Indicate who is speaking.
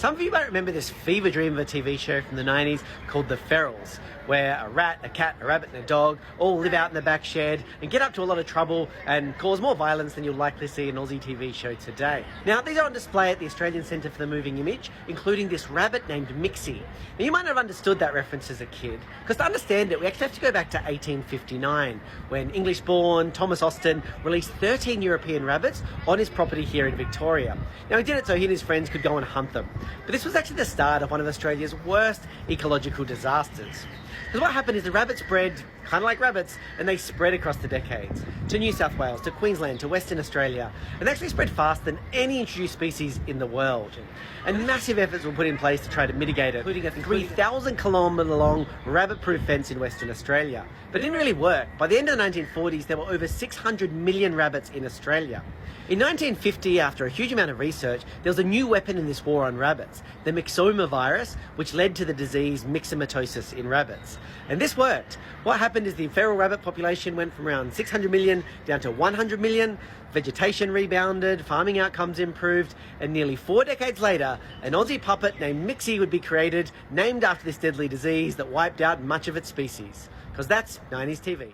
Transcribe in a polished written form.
Speaker 1: Some of you might remember this fever dream of a TV show from the 90s called The Ferals, where a rat, a cat, a rabbit and a dog all live out in the back shed and get up to a lot of trouble and cause more violence than you'll likely see in an Aussie TV show today. Now, these are on display at the Australian Centre for the Moving Image, including this rabbit named Mixie. Now, you might not have understood that reference as a kid, because to understand it, we actually have to go back to 1859, when English-born Thomas Austin released 13 European rabbits on his property here in Victoria. Now, he did it so he and his friends could go and hunt them. But this was actually the start of one of Australia's worst ecological disasters. Because what happened is the rabbits bred kind of like rabbits, and they spread across the decades to New South Wales, to Queensland, to Western Australia, and they actually spread faster than any introduced species in the world. And massive efforts were put in place to try to mitigate it, including a 3,000-kilometre long rabbit-proof fence in Western Australia. But it didn't really work. By the end of the 1940s, there were over 600 million rabbits in Australia. In 1950, after a huge amount of research, there was a new weapon in this war on rabbits, the myxoma virus, which led to the disease myxomatosis in rabbits. And this worked. What happened is the feral rabbit population went from around 600 million down to 100 million, vegetation rebounded, farming outcomes improved, and nearly 4 decades later, an Aussie puppet named Mixie would be created, named after this deadly disease that wiped out much of its species. Because that's 90s TV.